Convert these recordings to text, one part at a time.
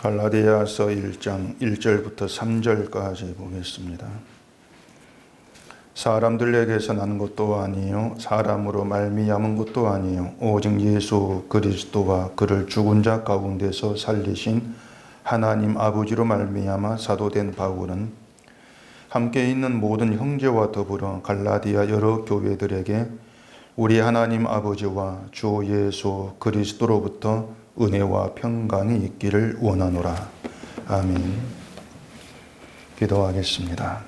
갈라디아서 1장 1절부터 3절까지 보겠습니다. 사람들에게서 난 것도 아니요 사람으로 말미암은 것도 아니요 오직 예수 그리스도와 그를 죽은 자 가운데서 살리신 하나님 아버지로 말미암아 사도된 바울은 함께 있는 모든 형제와 더불어 갈라디아 여러 교회들에게 우리 하나님 아버지와 주 예수 그리스도로부터 은혜와 평강이 있기를 원하노라. 아멘. 기도하겠습니다.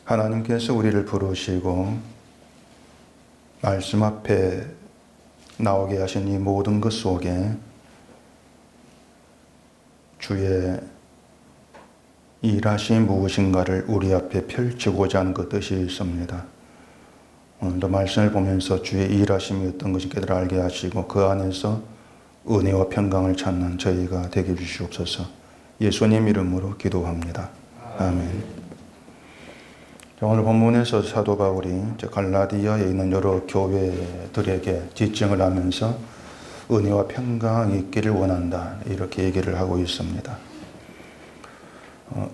하나님께서 우리를 부르시고 말씀 앞에 나오게 하신 이 모든 것 속에 주의 일하심이 무엇인가를 우리 앞에 펼치고자 하는 그 뜻이 있습니다. 오늘도 말씀을 보면서 주의 일하심이 어떤 것인지를 알게 하시고 그 안에서 은혜와 평강을 찾는 저희가 되게 해주시옵소서. 예수님 이름으로 기도합니다. 아멘. 오늘 본문에서 사도 바울이 갈라디아에 있는 여러 교회들에게 지칭을 하면서 은혜와 평강이 있기를 원한다 이렇게 얘기를 하고 있습니다.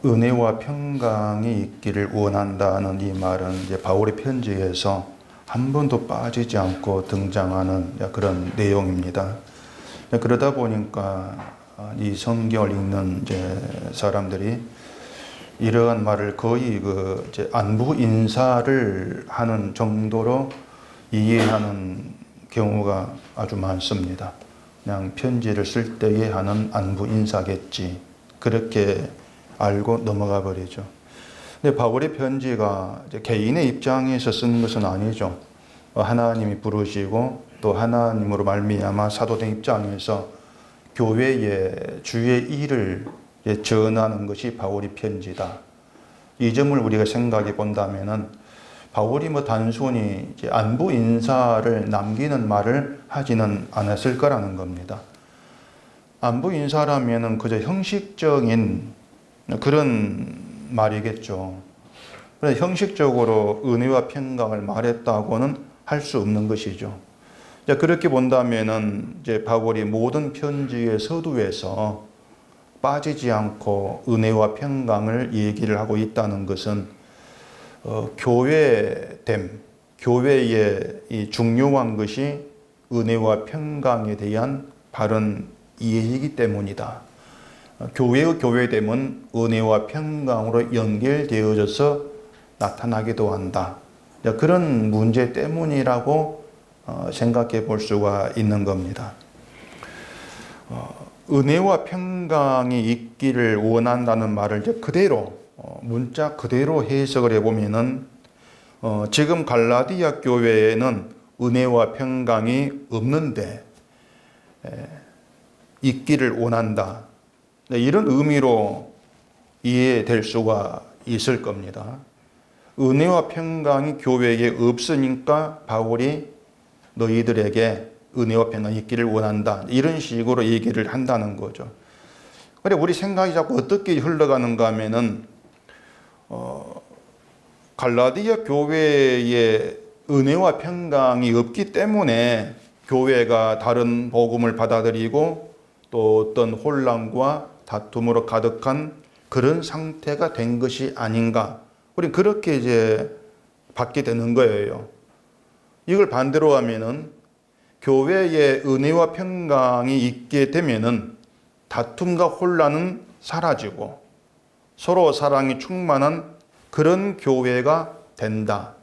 은혜와 평강이 있기를 원한다는 이 말은 이제 바울의 편지에서 한 번도 빠지지 않고 등장하는 그런 내용입니다. 그러다 보니까 이 성경을 읽는 이제 사람들이 이러한 말을 거의 이제 안부 인사를 하는 정도로 이해하는 경우가 아주 많습니다. 그냥 편지를 쓸 때에 하는 안부 인사겠지. 그렇게 알고 넘어가 버리죠. 근데 바울의 편지가 이제 개인의 입장에서 쓰는 것은 아니죠. 하나님이 부르시고 또 하나님으로 말미암아 사도된 입장에서 교회의 주의 일을 전하는 것이 바울의 편지다. 이 점을 우리가 생각해 본다면은 바울이 단순히 이제 안부 인사를 남기는 말을 하지는 않았을 거라는 겁니다. 안부 인사라면은 그저 형식적인 그런 말이겠죠. 그래서 형식적으로 은혜와 평강을 말했다고는 할 수 없는 것이죠. 그렇게 본다면은 이제 바울이 모든 편지의 서두에서 빠지지 않고 은혜와 평강을 얘기를 하고 있다는 것은 교회됨, 교회의 이 중요한 것이 은혜와 평강에 대한 바른 이해이기 때문이다. 교회의 교회됨은 은혜와 평강으로 연결되어져서 나타나기도 한다. 그런 문제 때문이라고 생각해 볼 수가 있는 겁니다. 은혜와 평강이 있기를 원한다는 말을 이제 그대로 문자 그대로 해석을 해보면은 지금 갈라디아 교회에는 은혜와 평강이 없는데 있기를 원한다. 이런 의미로 이해될 수가 있을 겁니다. 은혜와 평강이 교회에 없으니까 바울이 너희들에게 은혜와 평강이 있기를 원한다. 이런 식으로 얘기를 한다는 거죠. 그래 우리 생각이 자꾸 어떻게 흘러가는가 하면은 갈라디아 교회에 은혜와 평강이 없기 때문에 교회가 다른 복음을 받아들이고 또 어떤 혼란과 다툼으로 가득한 그런 상태가 된 것이 아닌가. 우리 그렇게 이제 받게 되는 거예요. 이걸 반대로 하면은 교회에 은혜와 평강이 있게 되면은 다툼과 혼란은 사라지고 서로 사랑이 충만한 그런 교회가 된다.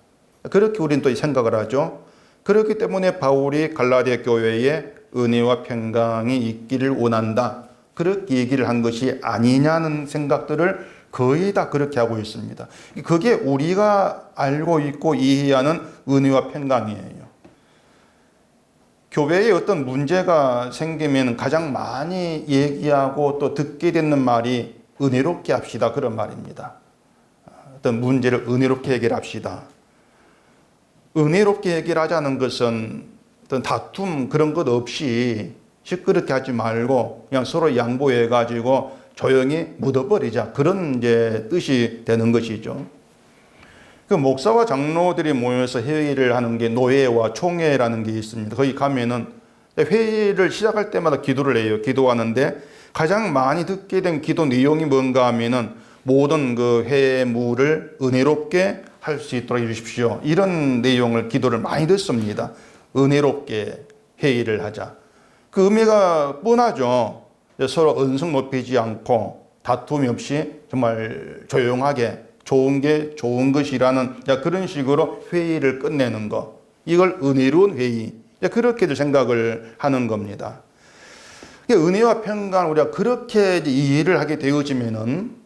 그렇게 우리는 또 생각을 하죠. 그렇기 때문에 바울이 갈라디아 교회에 은혜와 평강이 있기를 원한다. 그렇게 얘기를 한 것이 아니냐는 생각들을 거의 다 그렇게 하고 있습니다. 그게 우리가 알고 있고 이해하는 은혜와 평강이에요. 교회에 어떤 문제가 생기면 가장 많이 얘기하고 또 듣게 되는 말이 은혜롭게 합시다. 그런 말입니다. 어떤 문제를 은혜롭게 해결합시다. 은혜롭게 해결하자는 것은 어떤 다툼 그런 것 없이 시끄럽게 하지 말고 그냥 서로 양보해가지고 조용히 묻어버리자. 그런 이제 뜻이 되는 것이죠. 그 목사와 장로들이 모여서 회의를 하는 게 노회와 총회라는 게 있습니다. 거기 가면은 회의를 시작할 때마다 기도를 해요. 기도하는데 가장 많이 듣게 된 기도 내용이 뭔가 하면은 모든 그 회무를 은혜롭게 할 수 있도록 해주십시오. 이런 내용을 기도를 많이 듣습니다. 은혜롭게 회의를 하자. 그 의미가 뻔하죠. 서로 언성 높이지 않고 다툼이 없이 정말 조용하게 좋은 게 좋은 것이라는 그런 식으로 회의를 끝내는 거. 이걸 은혜로운 회의. 그렇게도 생각을 하는 겁니다. 은혜와 평강 우리가 그렇게 이해를 하게 되어지면은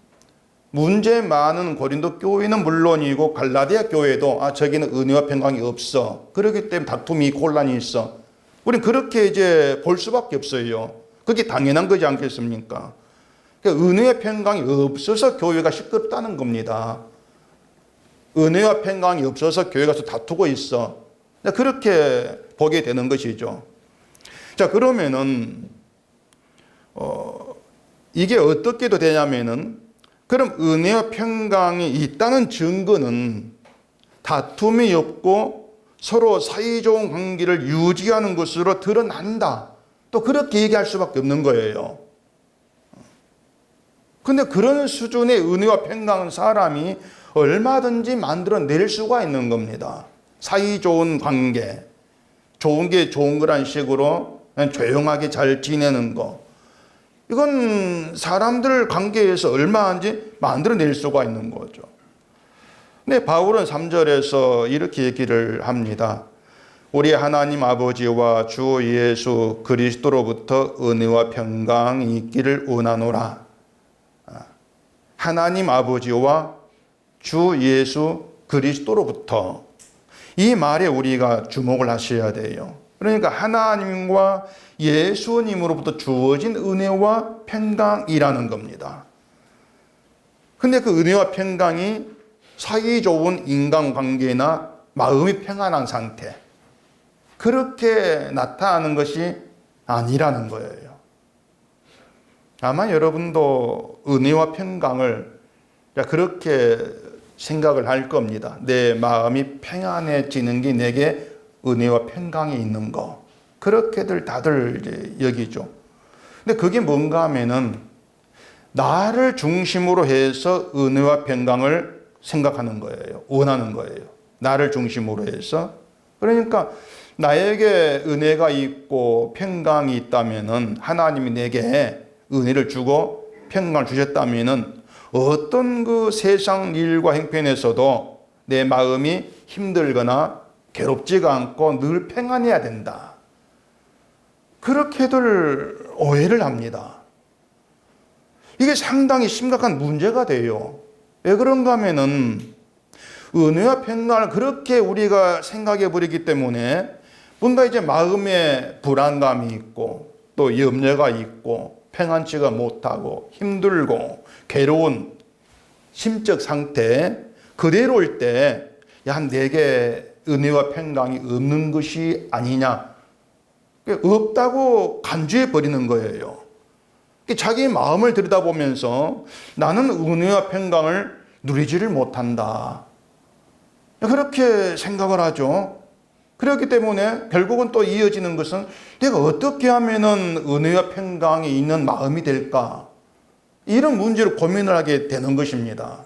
문제 많은 고린도 교회는 물론이고 갈라디아 교회도 저기는 은혜와 평강이 없어. 그렇기 때문에 다툼이 곤란이 있어. 우리는 그렇게 이제 볼 수밖에 없어요. 그게 당연한 거지 않겠습니까? 은혜와 평강이 없어서 교회가 시끄럽다는 겁니다. 은혜와 평강이 없어서 교회가 다투고 있어. 그렇게 보게 되는 것이죠. 자, 그러면은 이게 어떻게 되냐면은 그럼 은혜와 평강이 있다는 증거는 다툼이 없고 서로 사이좋은 관계를 유지하는 것으로 드러난다. 또 그렇게 얘기할 수밖에 없는 거예요. 근데 그런 수준의 은혜와 평강은 사람이 얼마든지 만들어낼 수가 있는 겁니다. 사이좋은 관계, 좋은 게 좋은 거란 식으로 그냥 조용하게 잘 지내는 거. 이건 사람들 관계에서 얼마든지 만들어낼 수가 있는 거죠. 근데 바울은 3절에서 이렇게 얘기를 합니다. 우리 하나님 아버지와 주 예수 그리스도로부터 은혜와 평강이 있기를 원하노라. 하나님 아버지와 주 예수 그리스도로부터. 이 말에 우리가 주목을 하셔야 돼요. 그러니까 하나님과 예수님으로부터 주어진 은혜와 평강이라는 겁니다. 근데 그 은혜와 평강이 사이좋은 인간관계나 마음이 평안한 상태, 그렇게 나타나는 것이 아니라는 거예요. 아마 여러분도 은혜와 평강을 그렇게 생각을 할 겁니다. 내 마음이 평안해지는 게 내게 은혜와 평강이 있는 거. 그렇게들 다들 이제 여기죠. 근데 그게 뭔가 하면은 나를 중심으로 해서 은혜와 평강을 생각하는 거예요. 원하는 거예요. 나를 중심으로 해서. 그러니까 나에게 은혜가 있고 평강이 있다면은 하나님이 내게 은혜를 주고 평강을 주셨다면은 어떤 그 세상 일과 형편에서도 내 마음이 힘들거나 괴롭지가 않고 늘 평안해야 된다. 그렇게들 오해를 합니다. 이게 상당히 심각한 문제가 돼요. 왜 그런가 하면은 은혜와 평강을 그렇게 우리가 생각해 버리기 때문에 뭔가 이제 마음에 불안감이 있고 또 염려가 있고 평안치가 못하고 힘들고 괴로운 심적 상태 그대로일 때 야, 내게 은혜와 평강이 없는 것이 아니냐. 없다고 간주해 버리는 거예요. 자기 마음을 들여다보면서 나는 은혜와 평강을 누리지를 못한다. 그렇게 생각을 하죠. 그렇기 때문에 결국은 또 이어지는 것은 내가 어떻게 하면은 은혜와 평강이 있는 마음이 될까? 이런 문제를 고민을 하게 되는 것입니다.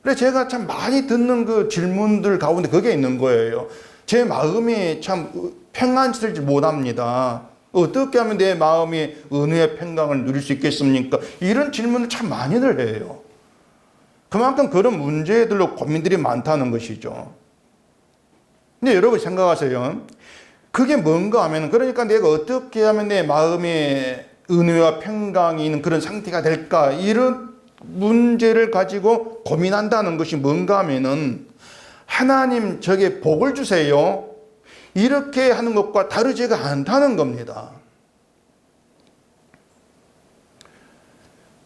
그래서 제가 참 많이 듣는 그 질문들 가운데 그게 있는 거예요. 제 마음이 참 평안스럽지 못합니다. 어떻게 하면 내 마음이 은혜의 평강을 누릴 수 있겠습니까? 이런 질문을 참 많이들 해요. 그만큼 그런 문제들로 고민들이 많다는 것이죠. 근데 여러분 생각하세요. 그게 뭔가 하면 그러니까 내가 어떻게 하면 내 마음에 은혜와 평강이 있는 그런 상태가 될까? 이런 문제를 가지고 고민한다는 것이 뭔가 하면은 하나님 저게 복을 주세요. 이렇게 하는 것과 다르지가 않다는 겁니다.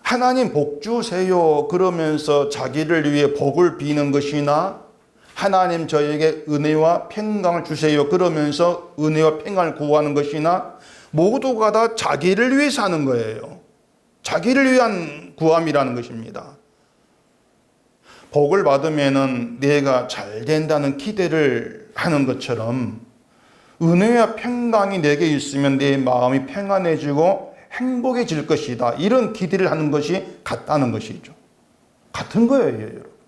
하나님 복 주세요 그러면서 자기를 위해 복을 비는 것이나 하나님 저에게 은혜와 평강을 주세요 그러면서 은혜와 평강을 구하는 것이나 모두가 다 자기를 위해서 하는 거예요. 자기를 위한 구함이라는 것입니다. 복을 받으면은 내가 잘 된다는 기대를 하는 것처럼 은혜와 평강이 내게 있으면 내 마음이 평안해지고 행복해질 것이다. 이런 기대를 하는 것이 같다는 것이죠. 같은 거예요, 여러분.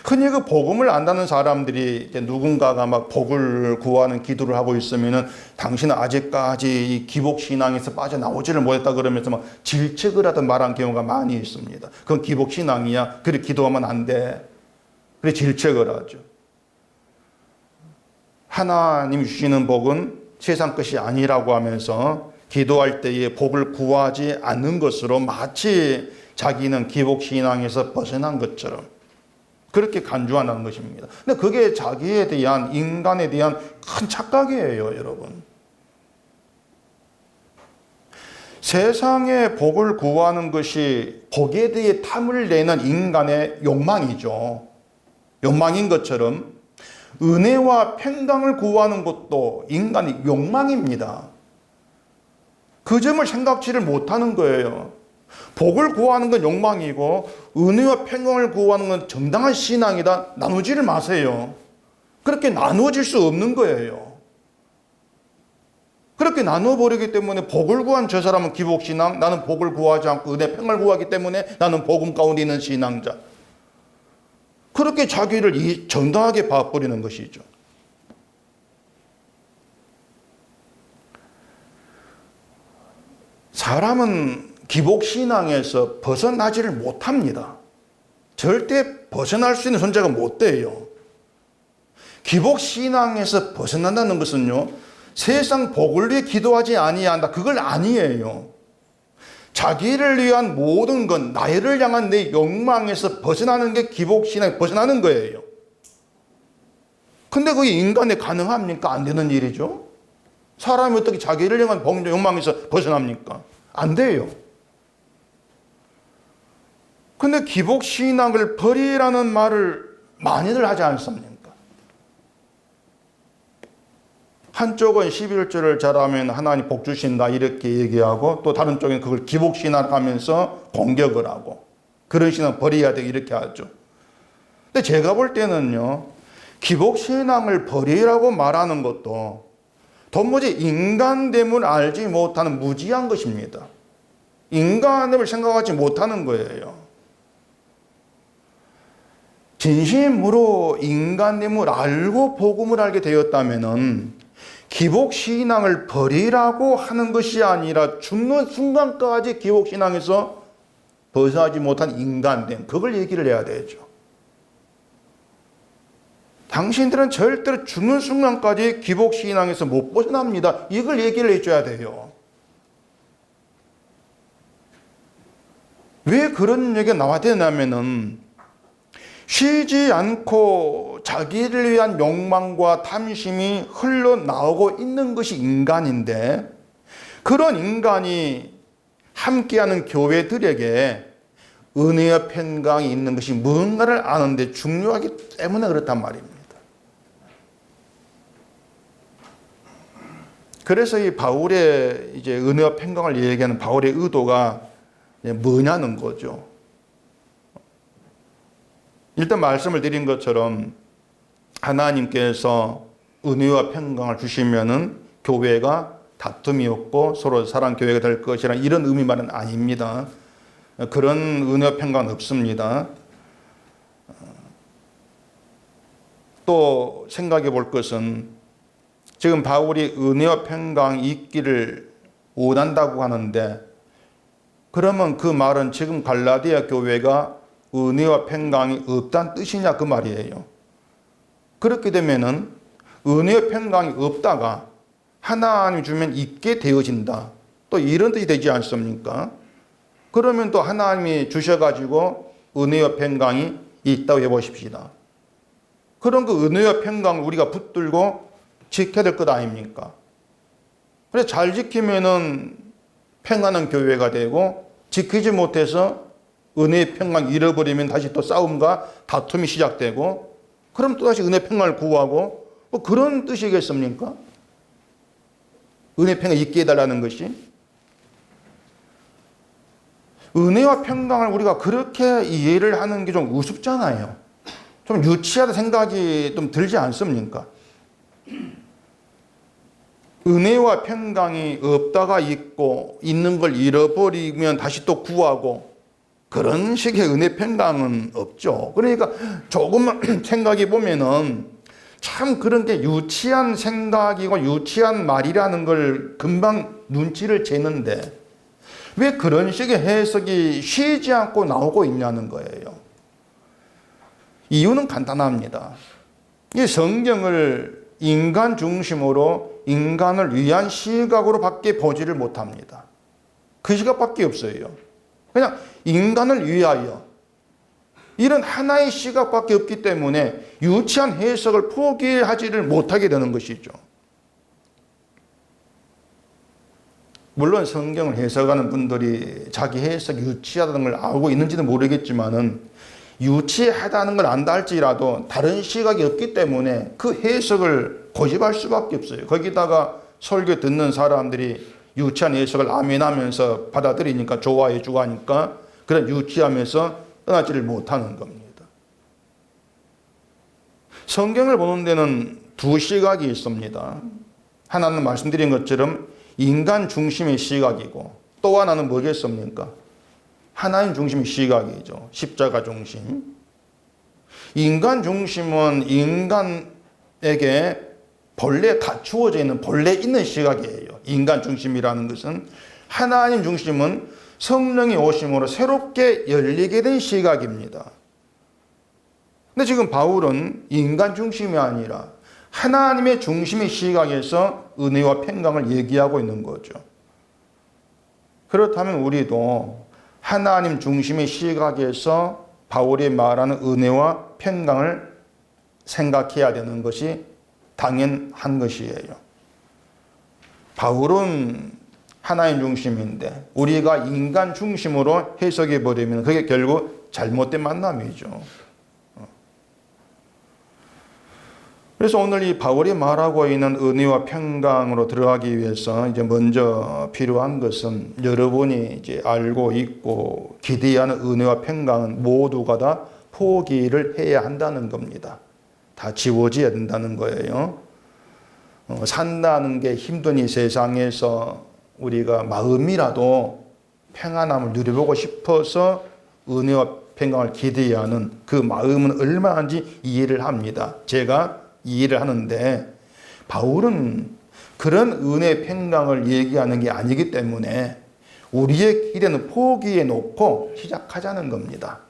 흔히 그 복음을 안다는 사람들이 이제 누군가가 막 복을 구하는 기도를 하고 있으면은 당신은 아직까지 이 기복신앙에서 빠져나오지를 못했다 그러면서 막 질책을 하던 말한 경우가 많이 있습니다. 그건 기복신앙이야. 그래 기도하면 안 돼. 그래 질책을 하죠. 하나님 주시는 복은 세상 것이 아니라고 하면서 기도할 때에 복을 구하지 않는 것으로 마치 자기는 기복신앙에서 벗어난 것처럼 그렇게 간주하는 것입니다. 근데 그게 자기에 대한, 인간에 대한 큰 착각이에요, 여러분. 세상의 복을 구하는 것이 복에 대해 탐을 내는 인간의 욕망이죠. 욕망인 것처럼 은혜와 평강을 구하는 것도 인간의 욕망입니다. 그 점을 생각지를 못하는 거예요. 복을 구하는 건 욕망이고 은혜와 평강을 구하는 건 정당한 신앙이다. 나누지를 마세요. 그렇게 나누어질 수 없는 거예요. 그렇게 나누어버리기 때문에 복을 구한 저 사람은 기복신앙, 나는 복을 구하지 않고 은혜 평강을 구하기 때문에 나는 복음 가운데 있는 신앙자. 그렇게 자기를 정당하게 봐버리는 것이죠. 사람은 기복신앙에서 벗어나지를 못합니다. 절대 벗어날 수 있는 존재가 못 돼요. 기복신앙에서 벗어난다는 것은요, 세상 복을 위해 기도하지 아니한다. 그걸 아니에요. 자기를 위한 모든 건 나를 향한 내 욕망에서 벗어나는 게 기복신앙에 벗어나는 거예요. 근데 그게 인간에 가능합니까? 안 되는 일이죠. 사람이 어떻게 자기를 향한 욕망에서 벗어납니까? 안 돼요. 근데 기복신앙을 버리라는 말을 많이들 하지 않습니까? 한쪽은 11조를 잘하면 하나님 복 주신다 이렇게 얘기하고 또 다른 쪽은 그걸 기복신앙하면서 공격을 하고 그런 신앙 버려야 돼 이렇게 하죠. 근데 제가 볼 때는요, 기복신앙을 버리라고 말하는 것도 도무지 인간됨을 알지 못하는 무지한 것입니다. 인간됨을 생각하지 못하는 거예요. 진심으로 인간됨을 알고 복음을 알게 되었다면은 기복신앙을 버리라고 하는 것이 아니라 죽는 순간까지 기복신앙에서 벗어나지 못한 인간됨, 그걸 얘기를 해야 되죠. 당신들은 절대로 죽는 순간까지 기복신앙에서 못 벗어납니다. 이걸 얘기를 해줘야 돼요. 왜 그런 얘기가 나와야 되냐면은 쉬지 않고 자기를 위한 욕망과 탐심이 흘러나오고 있는 것이 인간인데 그런 인간이 함께하는 교회들에게 은혜와 평강이 있는 것이 뭔가를 아는데 중요하기 때문에 그렇단 말입니다. 그래서 이 바울의 이제 은혜와 평강을 얘기하는 바울의 의도가 뭐냐는 거죠. 일단 말씀을 드린 것처럼 하나님께서 은혜와 평강을 주시면은 교회가 다툼이 없고 서로 사랑 교회가 될 것이라는 이런 의미만은 아닙니다. 그런 은혜와 평강은 없습니다. 또 생각해 볼 것은 지금 바울이 은혜와 평강이 있기를 원한다고 하는데 그러면 그 말은 지금 갈라디아 교회가 은혜와 평강이 없다는 뜻이냐 그 말이에요. 그렇게 되면은 은혜와 평강이 없다가 하나님 주면 있게 되어진다. 또 이런 뜻이 되지 않습니까? 그러면 또 하나님이 주셔가지고 은혜와 평강이 있다고 해보십시다. 그런 그 은혜와 평강을 우리가 붙들고 지켜야 될 것 아닙니까? 그래서 잘 지키면은 평안한 교회가 되고 지키지 못해서 은혜의 평강 잃어버리면 다시 또 싸움과 다툼이 시작되고 그럼 또다시 은혜 평강을 구하고 뭐 그런 뜻이겠습니까? 은혜 평강 있게 해달라는 것이 은혜와 평강을 우리가 그렇게 이해를 하는 게 좀 우습잖아요. 좀 유치하다 생각이 좀 들지 않습니까? 은혜와 평강이 없다가 있고 있는 걸 잃어버리면 다시 또 구하고 그런 식의 은혜 평강은 없죠. 그러니까 조금만 생각해 보면은 참 그런 게 유치한 생각이고 유치한 말이라는 걸 금방 눈치를 채는데 왜 그런 식의 해석이 쉬지 않고 나오고 있냐는 거예요. 이유는 간단합니다. 이 성경을 인간 중심으로 인간을 위한 시각으로 밖에 보지를 못합니다. 그 시각밖에 없어요. 그냥 인간을 위하여 이런 하나의 시각밖에 없기 때문에 유치한 해석을 포기하지를 못하게 되는 것이죠. 물론 성경을 해석하는 분들이 자기 해석이 유치하다는 걸 알고 있는지는 모르겠지만은 유치하다는 걸 안다 할지라도 다른 시각이 없기 때문에 그 해석을 고집할 수밖에 없어요. 거기다가 설교 듣는 사람들이 유치한 해석을 아멘하면서 받아들이니까 좋아해 주고 하니까 그런 유치하면서 떠나지를 못하는 겁니다. 성경을 보는 데는 두 시각이 있습니다. 하나는 말씀드린 것처럼 인간 중심의 시각이고 또 하나는 뭐겠습니까? 하나님 중심의 시각이죠. 십자가 중심. 인간 중심은 인간에게 본래 갖추어져 있는 본래 있는 시각이에요. 인간 중심이라는 것은. 하나님 중심은 성령이 오심으로 새롭게 열리게 된 시각입니다. 근데 지금 바울은 인간 중심이 아니라 하나님의 중심의 시각에서 은혜와 평강을 얘기하고 있는 거죠. 그렇다면 우리도 하나님 중심의 시각에서 바울이 말하는 은혜와 평강을 생각해야 되는 것이 당연한 것이에요. 바울은 하나님 중심인데 우리가 인간 중심으로 해석해 버리면 그게 결국 잘못된 만남이죠. 그래서 오늘 이 바울이 말하고 있는 은혜와 평강으로 들어가기 위해서 이제 먼저 필요한 것은 여러분이 이제 알고 있고 기대하는 은혜와 평강은 모두가 다 포기를 해야 한다는 겁니다. 다 지워져야 된다는 거예요. 산다는 게 힘든 이 세상에서 우리가 마음이라도 평안함을 누려보고 싶어서 은혜와 평강을 기대하는 그 마음은 얼마나인지 이해를 합니다. 제가 이해를 하는데 바울은 그런 은혜 평강을 얘기하는 게 아니기 때문에 우리의 기대는 포기해 놓고 시작하자는 겁니다.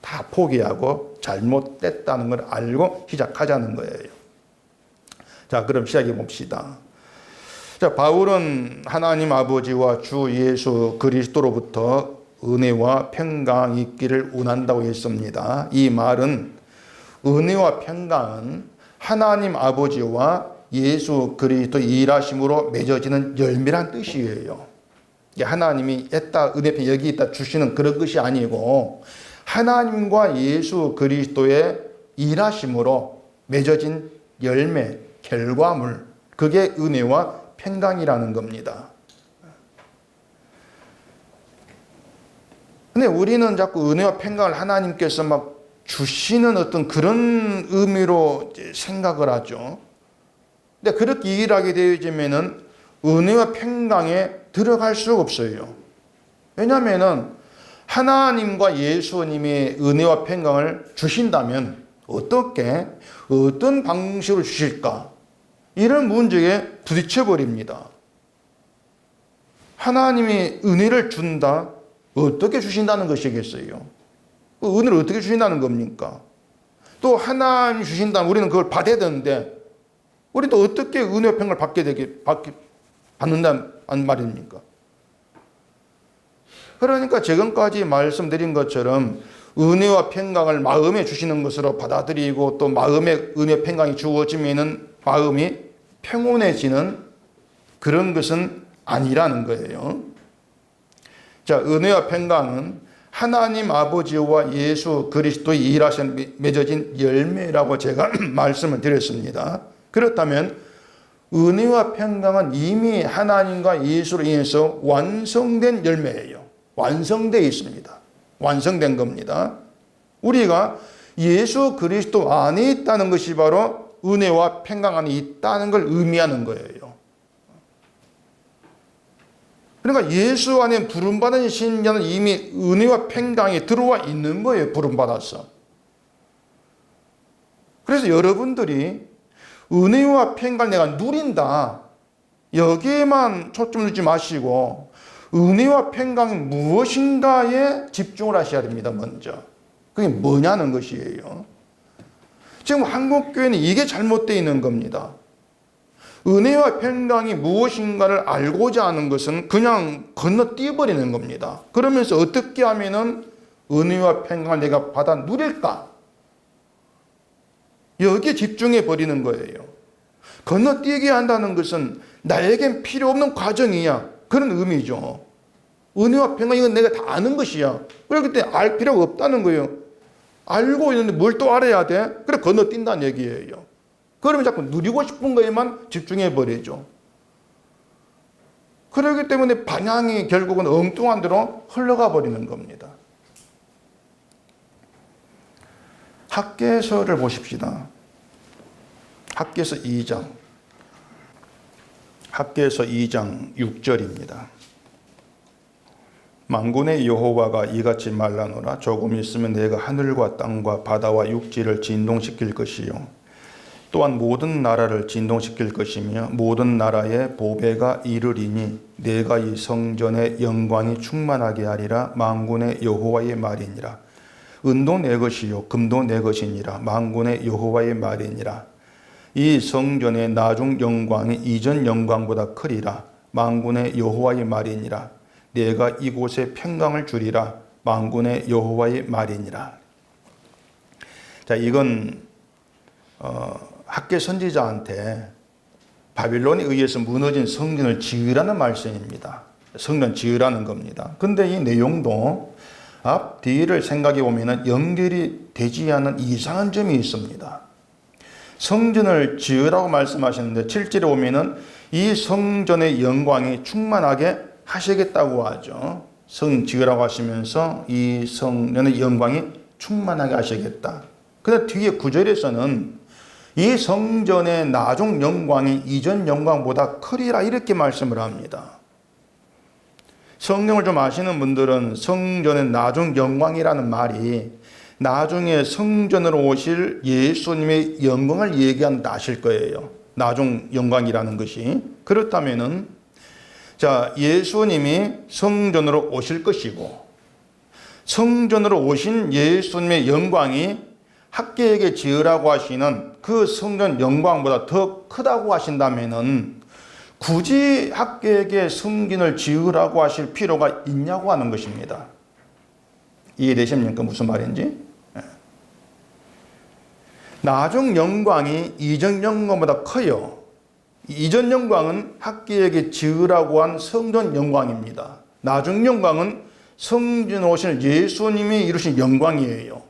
다 포기하고 잘못됐다는 걸 알고 시작하자는 거예요. 자, 그럼 시작해 봅시다. 자, 바울은 하나님 아버지와 주 예수 그리스도로부터 은혜와 평강이 있기를 원한다고 했습니다. 이 말은 은혜와 평강은 하나님 아버지와 예수 그리스도 일하심으로 맺어지는 열매란 뜻이에요. 하나님이 있다, 은혜 여기 있다 주시는 그런 것이 아니고 하나님과 예수 그리스도의 일하심으로 맺어진 열매, 결과물, 그게 은혜와 평강이라는 겁니다. 근데 우리는 자꾸 은혜와 평강을 하나님께서 막 주시는 어떤 그런 의미로 생각을 하죠. 근데 그렇게 이해를 하게 되어지면은 은혜와 평강에 들어갈 수가 없어요. 왜냐하면은 하나님과 예수님의 은혜와 평강을 주신다면 어떻게, 어떤 방식으로 주실까? 이런 문제에 부딪혀 버립니다. 하나님이 은혜를 준다? 어떻게 주신다는 것이겠어요? 그 은혜를 어떻게 주신다는 겁니까? 또 하나님이 주신다면 우리는 그걸 받아야 되는데 우리 또 어떻게 은혜와 평강을 받는다는 말입니까? 그러니까 지금까지 말씀드린 것처럼 은혜와 평강을 마음에 주시는 것으로 받아들이고 또 마음에 은혜 평강이 주어지면은 마음이 평온해지는 그런 것은 아니라는 거예요. 자, 은혜와 평강은 하나님 아버지와 예수 그리스도의 일하신 맺어진 열매라고 제가 말씀을 드렸습니다. 그렇다면 은혜와 평강은 이미 하나님과 예수로 인해서 완성된 열매예요. 완성되어 있습니다. 완성된 겁니다. 우리가 예수 그리스도 안에 있다는 것이 바로 은혜와 평강 안에 있다는 걸 의미하는 거예요. 그러니까 예수 안에 부름받은 신자는 이미 은혜와 평강이 들어와 있는 거예요. 부름받아서. 그래서 여러분들이 은혜와 평강을 내가 누린다, 여기에만 초점을 두지 마시고 은혜와 평강이 무엇인가에 집중을 하셔야 됩니다. 먼저 그게 뭐냐는 것이에요. 지금 한국교회는 이게 잘못되어 있는 겁니다. 은혜와 평강이 무엇인가를 알고자 하는 것은 그냥 건너뛰어버리는 겁니다. 그러면서 어떻게 하면은 은혜와 평강을 내가 받아 누릴까? 여기에 집중해 버리는 거예요. 건너뛰게 한다는 것은 나에겐 필요 없는 과정이야. 그런 의미죠. 은혜와 평강 이건 내가 다 아는 것이야. 그렇기 때문에 알 필요가 없다는 거예요. 알고 있는데 뭘 또 알아야 돼? 그래 건너뛴다는 얘기예요. 그러면 자꾸 누리고 싶은 거에만 집중해 버리죠. 그렇기 때문에 방향이 결국은 엉뚱한 데로 흘러가 버리는 겁니다. 학개서를 보십시다. 학개서 2장. 학개서 2장 6절입니다. 만군의 여호와가 이같이 말하노라. 조금 있으면 내가 하늘과 땅과 바다와 육지를 진동시킬 것이요 또한 모든 나라를 진동시킬 것이며 모든 나라의 보배가 이르리니 내가 이 성전의 영광이 충만하게 하리라. 만군의 여호와의 말이니라. 은도 내 것이요 금도 내 것이니라. 만군의 여호와의 말이니라. 이 성전의 나중 영광이 이전 영광보다 크리라. 만군의 여호와의 말이니라. 내가 이곳에 평강을 주리라. 만군의 여호와의 말이니라. 자, 이건 학개 선지자한테 바빌론에 의해서 무너진 성전을 지으라는 말씀입니다. 성전 지으라는 겁니다. 근데 이 내용도 앞 뒤를 생각해 보면 연결이 되지 않는 이상한 점이 있습니다. 성전을 지으라고 말씀하시는데 7절에 보면은 이 성전의 영광이 충만하게 하시겠다고 하죠. 성 지으라고 하시면서 이 성전의 영광이 충만하게 하시겠다. 근데 뒤에 9절에서는 이 성전의 나중 영광이 이전 영광보다 크리라 이렇게 말씀을 합니다. 성경을 좀 아시는 분들은 성전의 나중 영광이라는 말이 나중에 성전으로 오실 예수님의 영광을 얘기한다 하실 거예요. 나중 영광이라는 것이. 그렇다면은 자, 예수님이 성전으로 오실 것이고 성전으로 오신 예수님의 영광이 학개에게 지으라고 하시는 그 성전 영광보다 더 크다고 하신다면은 굳이 학개에게 성전을 지으라고 하실 필요가 있냐고 하는 것입니다. 이해되십니까? 무슨 말인지? 나중 영광이 이전 영광보다 커요. 이전 영광은 학개에게 지으라고 한 성전 영광입니다. 나중 영광은 성전에 오실 예수님이 이루신 영광이에요.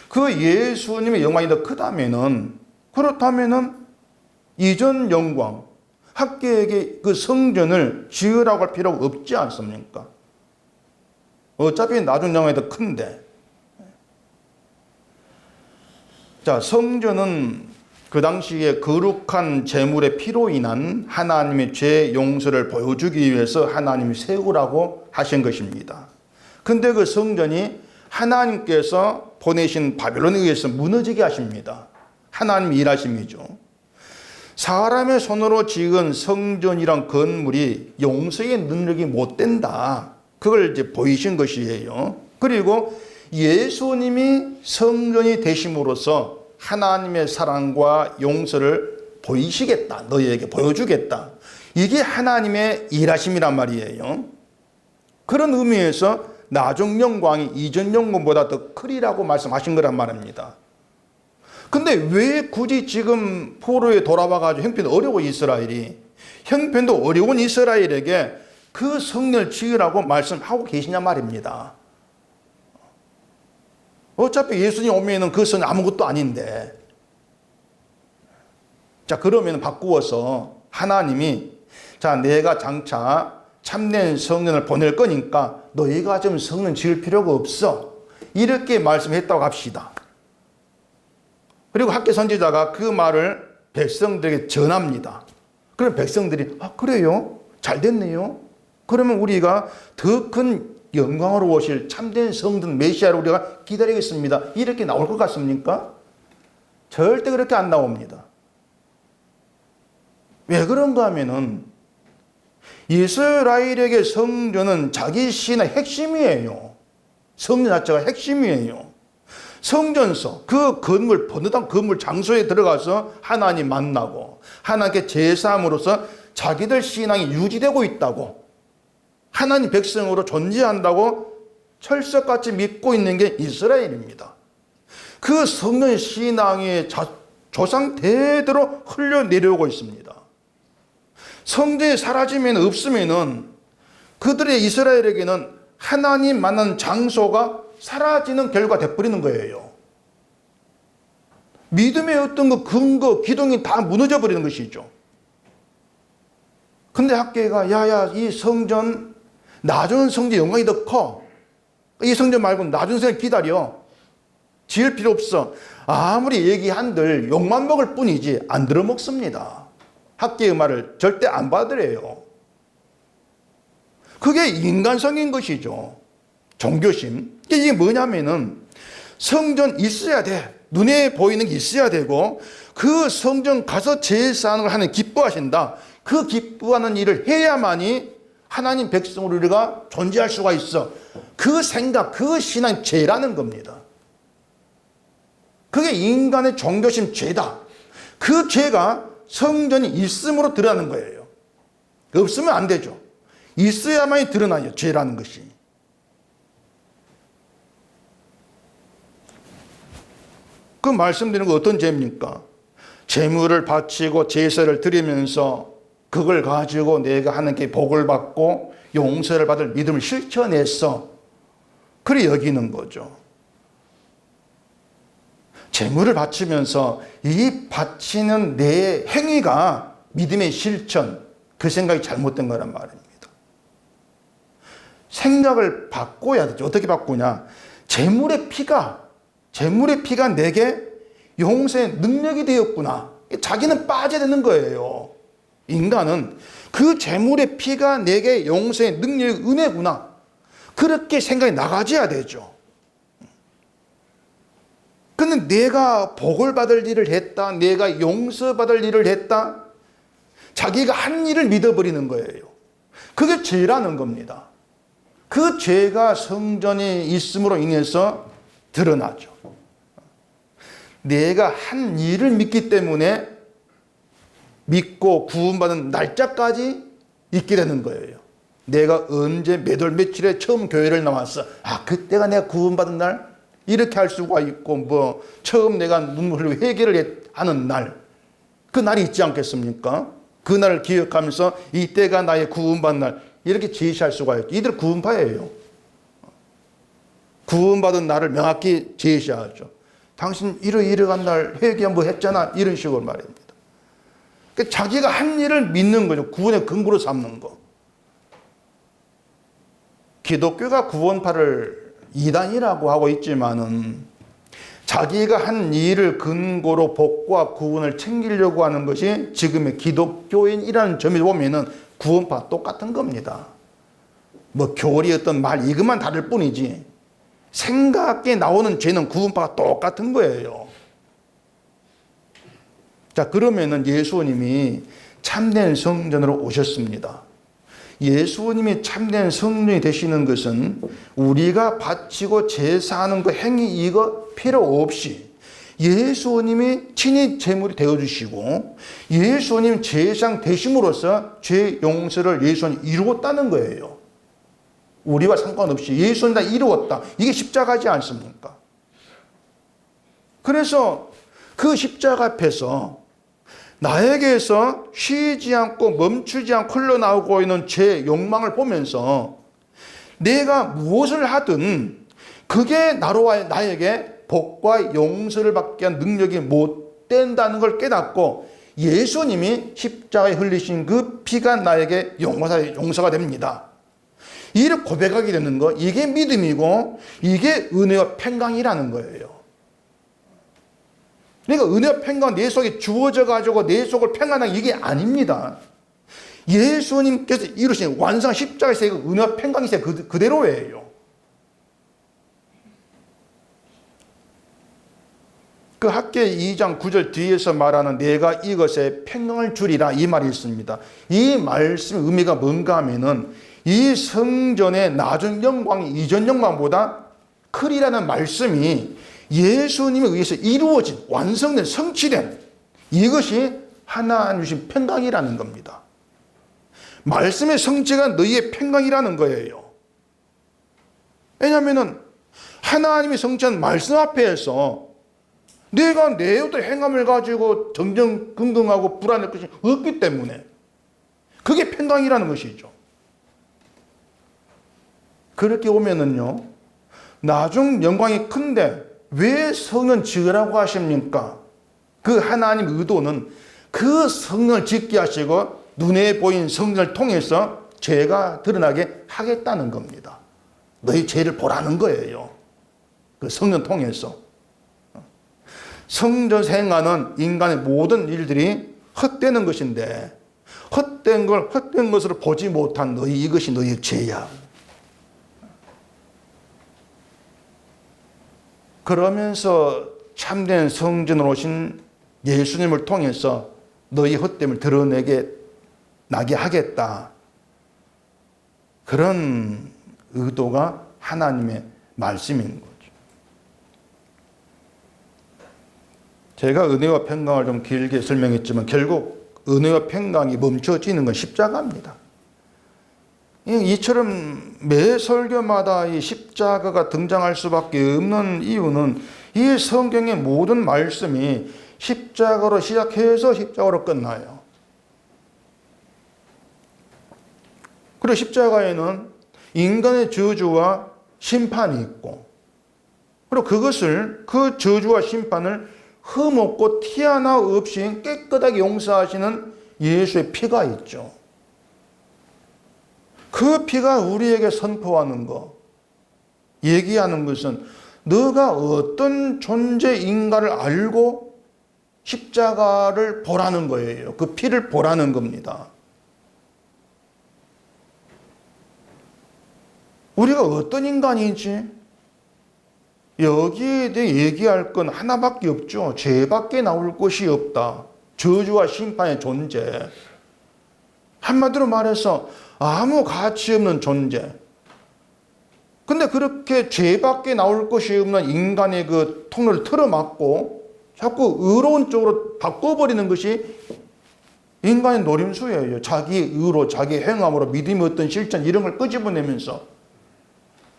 그 예수님의 영광이 더 크다면은, 그렇다면은 이전 영광, 학개에게 그 성전을 지으라고 할 필요가 없지 않습니까? 어차피 나중 영광이 더 큰데. 자, 성전은 그 당시에 거룩한 제물의 피로 인한 하나님의 죄 용서를 보여주기 위해서 하나님이 세우라고 하신 것입니다. 근데 그 성전이 하나님께서 보내신 바벨론에 의해서 무너지게 하십니다. 하나님의 일하심이죠. 사람의 손으로 지은 성전이란 건물이 용서의 능력이 못 된다. 그걸 이제 보이신 것이에요. 그리고 예수님이 성전이 되심으로써 하나님의 사랑과 용서를 보이시겠다. 너희에게 보여주겠다. 이게 하나님의 일하심이란 말이에요. 그런 의미에서 나중 영광이 이전 영광보다 더 크리라고 말씀하신 거란 말입니다. 근데 왜 굳이 지금 포로에 돌아와가지고 형편이 어려운 이스라엘이, 형편도 어려운 이스라엘에게 그 성전을 지으라고 말씀하고 계시냐 말입니다. 어차피 예수님 오면은 그 성전 아무것도 아닌데. 자, 그러면 바꾸어서 하나님이 자, 내가 장차 참된 성전을 보낼 거니까 너희가 좀 성전 지을 필요가 없어. 이렇게 말씀했다고 합시다. 그리고 학개 선지자가 그 말을 백성들에게 전합니다. 그럼 백성들이 그래요? 잘 됐네요. 그러면 우리가 더 큰 영광으로 오실 참된 성전 메시아를 우리가 기다리겠습니다. 이렇게 나올 것 같습니까? 절대 그렇게 안 나옵니다. 왜 그런가 하면은 이스라엘에게 성전은 자기 신의 핵심이에요. 성전 자체가 핵심이에요. 성전서, 그 건물, 번듯한 건물 장소에 들어가서 하나님 만나고 하나님께 제사함으로써 자기들 신앙이 유지되고 있다고, 하나님 백성으로 존재한다고 철석같이 믿고 있는 게 이스라엘입니다. 그 성전 신앙이 조상 대대로 흘러내려오고 있습니다. 성전이 사라지면 없으면은 그들의 이스라엘에게는 하나님 만난 장소가 사라지는 결과가 돼버리는 거예요. 믿음의 어떤 그 근거, 기둥이 다 무너져 버리는 것이죠. 근데 학계가 야야 이 성전, 나중 성전 영광이 더 커. 이 성전 말고 나중 성전 기다려. 지을 필요 없어. 아무리 얘기한들 욕만 먹을 뿐이지 안 들어먹습니다. 학계의 말을 절대 안 받으래요. 그게 인간성인 것이죠. 종교심. 이게 뭐냐면은 성전 있어야 돼. 눈에 보이는 게 있어야 되고 그 성전 가서 제사하는 걸 하나님 기뻐하신다. 그 기뻐하는 일을 해야만이 하나님 백성으로 우리가 존재할 수가 있어. 그 생각, 그 신앙이 죄라는 겁니다. 그게 인간의 종교심 죄다. 그 죄가 성전이 있음으로 드러나는 거예요. 없으면 안 되죠. 있어야만이 드러나요. 죄라는 것이. 그 말씀드리는 거 어떤 죄입니까? 제물을 바치고 제사를 드리면서 그걸 가지고 내가 하나님께 복을 받고 용서를 받을 믿음을 실천해서 그래 여기는 거죠. 제물을 바치면서 이 바치는 내 행위가 믿음의 실천, 그 생각이 잘못된 거란 말입니다. 생각을 바꿔야 되죠. 어떻게 바꾸냐? 제물의 피가 내게 용서의 능력이 되었구나. 자기는 빠져야 되는 거예요. 인간은 그 제물의 피가 내게 용서의 능력의 은혜구나. 그렇게 생각이 나가져야 되죠. 근데 내가 복을 받을 일을 했다, 내가 용서받을 일을 했다, 자기가 한 일을 믿어버리는 거예요. 그게 죄라는 겁니다. 그 죄가 성전이 있음으로 인해서 드러나죠. 내가 한 일을 믿기 때문에 믿고 구원받은 날짜까지 있게 되는 거예요. 내가 언제 몇 월 며칠에 처음 교회를 나왔어. 그때가 내가 구원받은 날? 이렇게 할 수가 있고, 처음 내가 눈물 흘리고 회개를 하는 날. 그 날이 있지 않겠습니까? 그 날을 기억하면서 이때가 나의 구원받은 날. 이렇게 제시할 수가 있죠. 이들 구원파예요. 구원받은 날을 명확히 제시하죠. 당신 이러한 날 회개 뭐 했잖아. 이런 식으로 말입니다. 그러니까 자기가 한 일을 믿는 거죠. 구원의 근거로 삼는 거. 기독교가 구원파를 이단이라고 하고 있지만은 자기가 한 일을 근거로 복과 구원을 챙기려고 하는 것이 지금의 기독교인이라는 점에 보면은 구원파 똑같은 겁니다. 교리 어떤 말 이것만 다를 뿐이지 생각에 나오는 죄는 구원파가 똑같은 거예요. 자, 그러면은 예수님이 참된 성전으로 오셨습니다. 예수님이 참된 성전이 되시는 것은 우리가 바치고 제사하는 그 행위 이거 필요 없이 예수님이 친히 제물이 되어주시고 예수님 제사장 되심으로써 죄 용서를 예수님이 이루었다는 거예요. 우리와 상관없이 예수님 다 이루었다. 이게 십자가지 않습니까? 그래서 그 십자가 앞에서 나에게서 쉬지 않고 멈추지 않고 흘러나오고 있는 제 욕망을 보면서 내가 무엇을 하든 그게 나에게 복과 용서를 받게 한 능력이 못 된다는 걸 깨닫고 예수님이 십자가에 흘리신 그 피가 나에게 용서가 됩니다. 이를 고백하게 되는 거, 이게 믿음이고 이게 은혜와 평강이라는 거예요. 그러니까 은혜와 평강 내 속에 주어져 가지고 내 속을 평안하게, 이게 아닙니다. 예수님께서 이루신 완성 십자가에서 은혜와 평강이 그대로예요. 그 학계 2장 9절 뒤에서 말하는 내가 이것에 평강을 주리라, 이 말이 있습니다. 이 말씀의 의미가 뭔가 하면은 이 성전의 낮은 영광이 이전 영광보다 크리라는 말씀이 예수님에 의해서 이루어진, 완성된, 성취된 이것이 하나님 주신 평강이라는 겁니다. 말씀의 성취가 너희의 평강이라는 거예요. 왜냐하면 하나님이 성취한 말씀 앞에서 내가 내 어떤 행함을 가지고 정정긍긍하고 불안할 것이 없기 때문에 그게 평강이라는 것이죠. 그렇게 오면은요, 나중 영광이 큰데 왜 성은 지으라고 하십니까? 그 하나님 의도는 그 성을 짓게 하시고 눈에 보인 성전을 통해서 죄가 드러나게 하겠다는 겁니다. 너희 죄를 보라는 거예요. 그 성전 통해서. 성전에서 행하는 인간의 모든 일들이 헛되는 것인데 헛된 것으로 보지 못한 너희, 이것이 너희의 죄야. 그러면서 참된 성전으로 오신 예수님을 통해서 너희 헛됨을 나게 하겠다. 그런 의도가 하나님의 말씀인 거죠. 제가 은혜와 평강을 좀 길게 설명했지만 결국 은혜와 평강이 멈춰지는 건 십자가입니다. 이처럼 매 설교마다 이 십자가가 등장할 수밖에 없는 이유는 이 성경의 모든 말씀이 십자가로 시작해서 십자가로 끝나요. 그리고 십자가에는 인간의 저주와 심판이 있고, 그리고 그 저주와 심판을 흠없고 티 하나 없이 깨끗하게 용서하시는 예수의 피가 있죠. 그 피가 우리에게 선포하는 거, 얘기하는 것은 너가 어떤 존재인가를 알고 십자가를 보라는 거예요. 그 피를 보라는 겁니다. 우리가 어떤 인간인지 여기에 대해 얘기할 건 하나밖에 없죠. 죄밖에 나올 것이 없다. 저주와 심판의 존재. 한마디로 말해서 아무 가치 없는 존재. 근데 그렇게 죄밖에 나올 것이 없는 인간의 그 통로를 틀어막고 자꾸 의로운 쪽으로 바꿔버리는 것이 인간의 노림수예요. 자기 의로, 자기 행함으로 믿음의 어떤 실천 이런 걸 끄집어내면서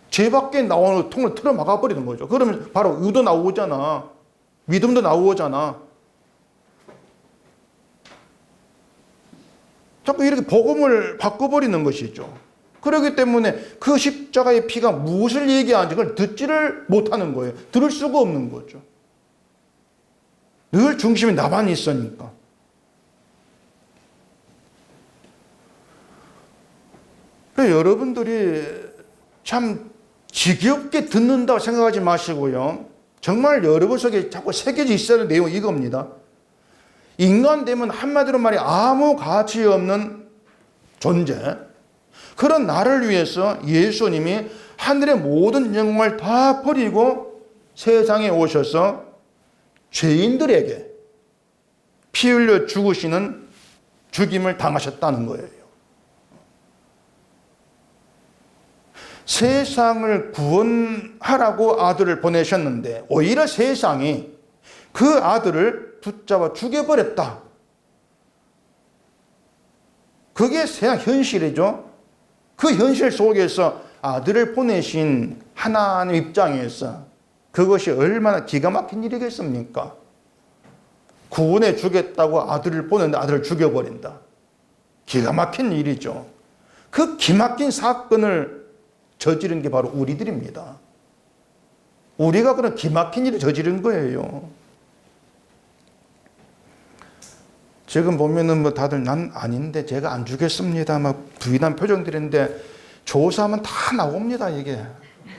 죄밖에 나오는 통을 틀어막아버리는 거죠. 그러면 바로 의도 나오잖아. 믿음도 나오잖아. 자꾸 이렇게 복음을 바꿔버리는 것이죠. 그렇기 때문에 그 십자가의 피가 무엇을 얘기하는지 그걸 듣지를 못하는 거예요. 들을 수가 없는 거죠. 늘 중심이 나만 있으니까. 그래서 여러분들이 참 지겹게 듣는다고 생각하지 마시고요. 정말 여러분 속에 자꾸 새겨져 있어야 할 내용이 이겁니다. 인간 되면 한마디로 말해 아무 가치 없는 존재. 그런 나를 위해서 예수님이 하늘의 모든 영광을 다 버리고 세상에 오셔서 죄인들에게 피 흘려 죽으시는 죽임을 당하셨다는 거예요. 세상을 구원하라고 아들을 보내셨는데 오히려 세상이 그 아들을 붙잡아 죽여버렸다. 그게 세상 현실이죠. 그 현실 속에서 아들을 보내신 하나님 입장에서 그것이 얼마나 기가 막힌 일이겠습니까? 구원해 주겠다고 아들을 보냈는데 아들을 죽여버린다. 기가 막힌 일이죠. 그 기막힌 사건을 저지른 게 바로 우리들입니다. 우리가 그런 기막힌 일을 저지른 거예요. 지금 보면은 뭐 다들 난 아닌데 제가 안 주겠습니다. 막 부인한 표정들인데 조사하면 다 나옵니다. 이게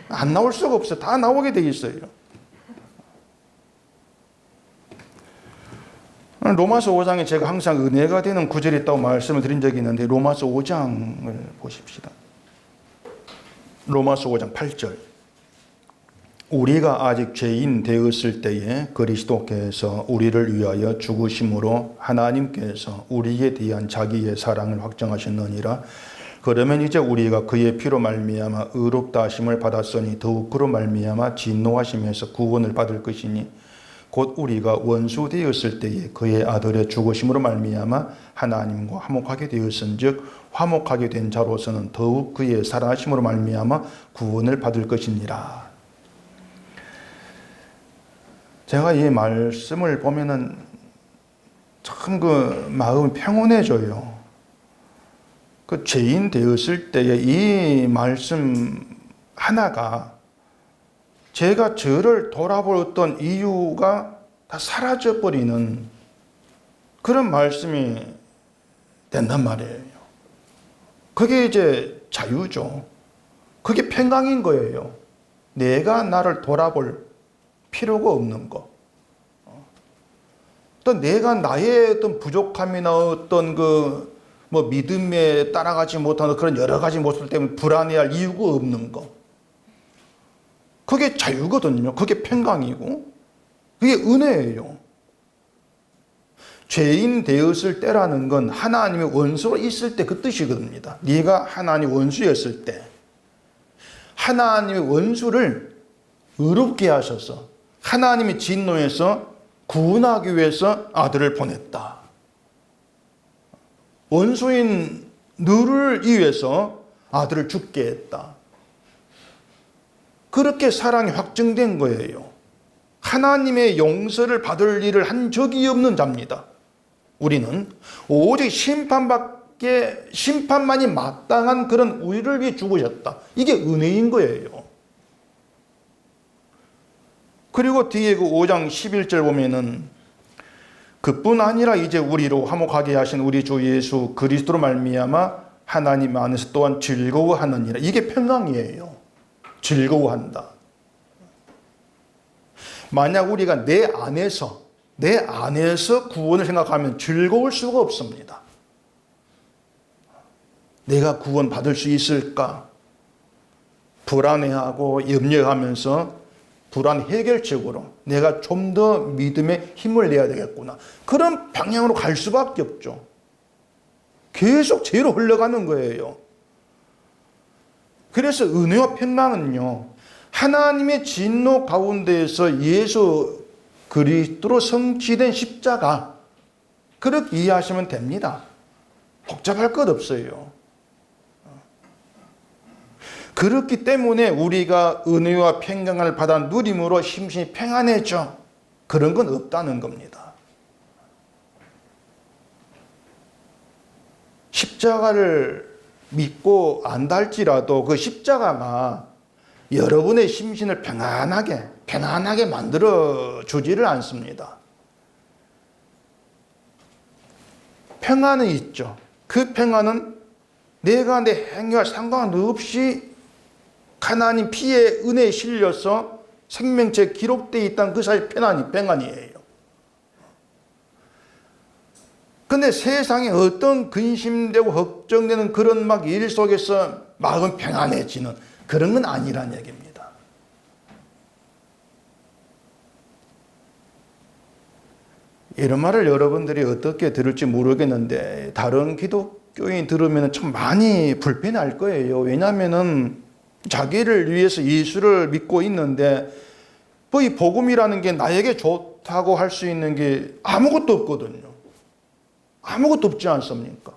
안 나올 수가 없어요. 다 나오게 돼 있어요. 로마서 5장에 제가 항상 은혜가 되는 구절이 있다고 말씀을 드린 적이 있는데 로마서 5장을 보십시다. 로마서 5장 8절. 우리가 아직 죄인 되었을 때에 그리스도께서 우리를 위하여 죽으심으로 하나님께서 우리에 대한 자기의 사랑을 확정하셨느니라. 그러면 이제 우리가 그의 피로 말미암아 의롭다 하심을 받았으니 더욱 그로 말미암아 진노하심에서 구원을 받을 것이니 곧 우리가 원수 되었을 때에 그의 아들의 죽으심으로 말미암아 하나님과 화목하게 되었은즉 화목하게 된 자로서는 더욱 그의 살아나심으로 말미암아 구원을 받을 것이니라. 제가 이 말씀을 보면은 참 그 마음이 평온해져요. 그 죄인 되었을 때에 이 말씀 하나가 제가 저를 돌아볼 어떤 이유가 다 사라져버리는 그런 말씀이 된단 말이에요. 그게 이제 자유죠. 그게 평강인 거예요. 내가 나를 돌아볼 필요가 없는 거. 또 내가 나의 어떤 부족함이나 어떤 그 뭐 믿음에 따라가지 못하는 그런 여러 가지 모습 때문에 불안해할 이유가 없는 거. 그게 자유거든요. 그게 평강이고 그게 은혜예요. 죄인 되었을 때라는 건 하나님의 원수로 있을 때 그 뜻이거든요. 네가 하나님 원수였을 때 하나님의 원수를 의롭게 하셔서 하나님의 진노에서 구원하기 위해서 아들을 보냈다. 원수인 너를 위해서 아들을 죽게 했다. 그렇게 사랑이 확증된 거예요. 하나님의 용서를 받을 일을 한 적이 없는 자입니다. 우리는 오직 심판만이 마땅한 그런 우리를 위해 죽으셨다. 이게 은혜인 거예요. 그리고 뒤에 그 5장 11절 보면은 그뿐 아니라 이제 우리로 화목하게 하신 우리 주 예수 그리스도로 말미암아 하나님 안에서 또한 즐거워하느니라. 이게 평강이에요. 즐거워한다. 만약 우리가 내 안에서 구원을 생각하면 즐거울 수가 없습니다. 내가 구원 받을 수 있을까? 불안해하고 염려하면서 불안 해결책으로 내가 좀 더 믿음에 힘을 내야 되겠구나. 그런 방향으로 갈 수밖에 없죠. 계속 죄로 흘러가는 거예요. 그래서 은혜와 평강은요, 하나님의 진노 가운데에서 예수 그리스도로 성취된 십자가, 그렇게 이해하시면 됩니다. 복잡할 것 없어요. 그렇기 때문에 우리가 은혜와 평강을 받아 누림으로 심신이 평안해져. 그런 건 없다는 겁니다. 십자가를 믿고 안다 할지라도 그 십자가가 여러분의 심신을 편안하게 만들어 주지를 않습니다. 평안은 있죠. 그 평안은 내가 내 행위와 상관없이 하나님 피의 은혜에 실려서 생명체에 기록되어 있다는 그 사실 평안이에요. 근데 세상에 어떤 근심되고 걱정되는 그런 막 일 속에서 마음 평안해지는 그런 건 아니란 얘기입니다. 이런 말을 여러분들이 어떻게 들을지 모르겠는데 다른 기독교인 들으면 참 많이 불편할 거예요. 왜냐하면은 자기를 위해서 예수를 믿고 있는데 뭐 이 복음이라는 게 나에게 좋다고 할 수 있는 게 아무것도 없거든요. 아무것도 없지 않습니까?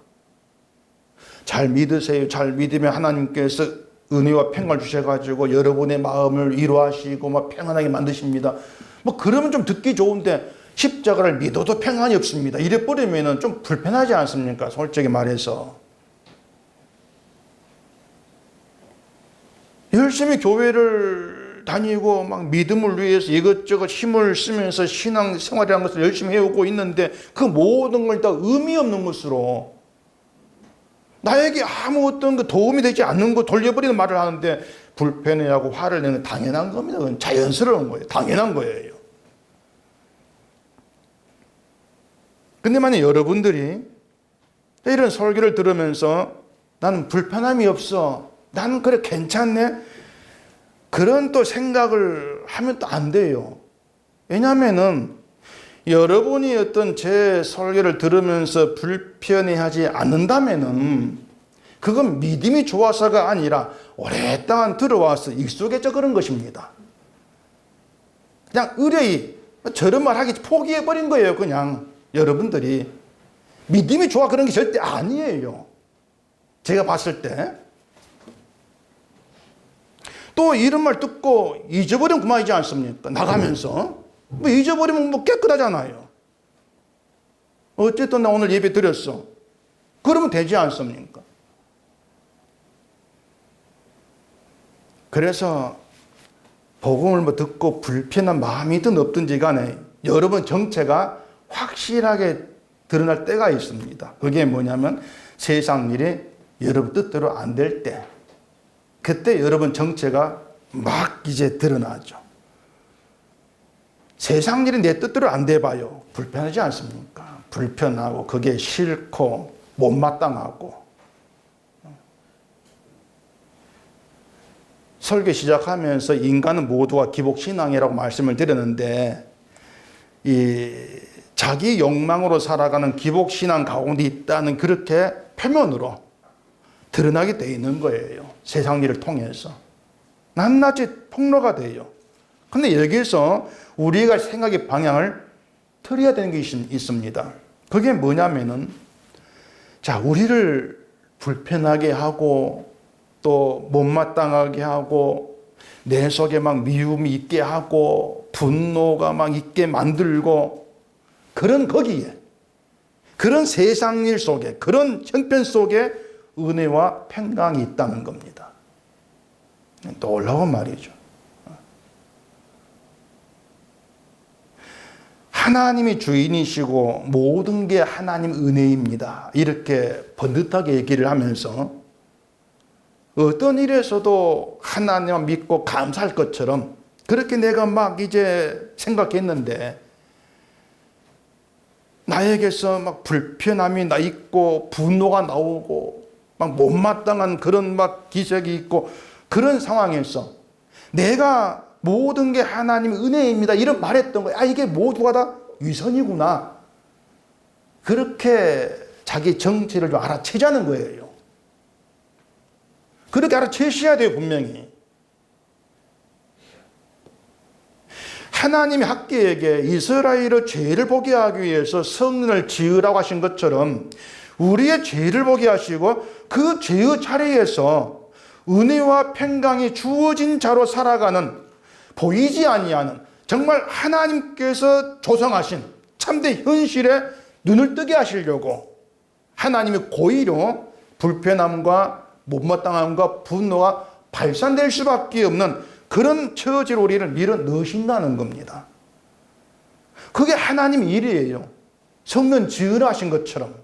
잘 믿으세요. 잘 믿으면 하나님께서 은혜와 평강을 주셔가지고 여러분의 마음을 위로하시고 막 평안하게 만드십니다. 뭐 그러면 좀 듣기 좋은데 십자가를 믿어도 평안이 없습니다. 이래 버리면 좀 불편하지 않습니까? 솔직히 말해서. 열심히 교회를 교회를 다니고 막 믿음을 위해서 이것저것 힘을 쓰면서 신앙 생활이라는 것을 열심히 해오고 있는데 그 모든 걸 다 의미 없는 것으로 나에게 아무 어떤 그 도움이 되지 않는 거 돌려버리는 말을 하는데 불편해하고 화를 내는 건 당연한 겁니다. 그건 자연스러운 거예요. 당연한 거예요. 근데 만약 여러분들이 이런 설교를 들으면서 나는 불편함이 없어, 나는 그래 괜찮네, 그런 또 생각을 하면 또 안 돼요. 왜냐하면은 여러분이 어떤 제 설교를 들으면서 불편해하지 않는다면은 그건 믿음이 좋아서가 아니라 오랫동안 들어와서 익숙해져 그런 것입니다. 그냥 의뢰이 저런 말 하기 포기해버린 거예요. 그냥 여러분들이 믿음이 좋아 그런 게 절대 아니에요. 제가 봤을 때. 또 이런 말 듣고 잊어버리면 그만이지 않습니까? 나가면서. 뭐 잊어버리면 뭐 깨끗하잖아요. 어쨌든 나 오늘 예배 드렸어. 그러면 되지 않습니까? 그래서 복음을 뭐 듣고 불편한 마음이든 없든지 간에 여러분 정체가 확실하게 드러날 때가 있습니다. 그게 뭐냐면 세상 일이 여러분 뜻대로 안 될 때, 그때 여러분 정체가 막 이제 드러나죠. 세상 일이 내 뜻대로 안 돼봐요. 불편하지 않습니까? 불편하고 그게 싫고 못마땅하고. 설교 시작하면서 인간은 모두가 기복신앙이라고 말씀을 드렸는데 이 자기 욕망으로 살아가는 기복신앙 가운데 있다는 그렇게 표면으로 드러나게 돼 있는 거예요. 세상 일을 통해서. 낱낱이 폭로가 돼요. 근데 여기서 우리가 생각의 방향을 틀어야 되는 게 있습니다. 그게 뭐냐면은, 자, 우리를 불편하게 하고 또 못마땅하게 하고 내 속에 막 미움이 있게 하고 분노가 막 있게 만들고 그런 거기에, 그런 세상 일 속에, 그런 형편 속에 은혜와 평강이 있다는 겁니다. 놀라운 말이죠. 하나님이 주인이시고 모든 게 하나님 은혜입니다. 이렇게 번듯하게 얘기를 하면서 어떤 일에서도 하나님을 믿고 감사할 것처럼 그렇게 내가 막 이제 생각했는데 나에게서 막 불편함이 나 있고 분노가 나오고 막 못마땅한 그런 막 기색이 있고 그런 상황에서 내가 모든 게 하나님의 은혜입니다 이런 말했던 거예요. 아, 이게 모두가 다 위선이구나. 그렇게 자기 정체를 좀 알아채자는 거예요. 그렇게 알아채셔야 돼요, 분명히. 하나님이 학계에게 이스라엘의 죄를 보게 하기 위해서 성전을 지으라고 하신 것처럼 우리의 죄를 보게 하시고 그 죄의 자리에서 은혜와 평강이 주어진 자로 살아가는, 보이지 아니하는, 정말 하나님께서 조성하신 참된 현실에 눈을 뜨게 하시려고 하나님이 고의로 불편함과 못마땅함과 분노가 발산될 수밖에 없는 그런 처지로 우리를 밀어 넣으신다는 겁니다. 그게 하나님의 일이에요. 성전 지으라 하신 것처럼.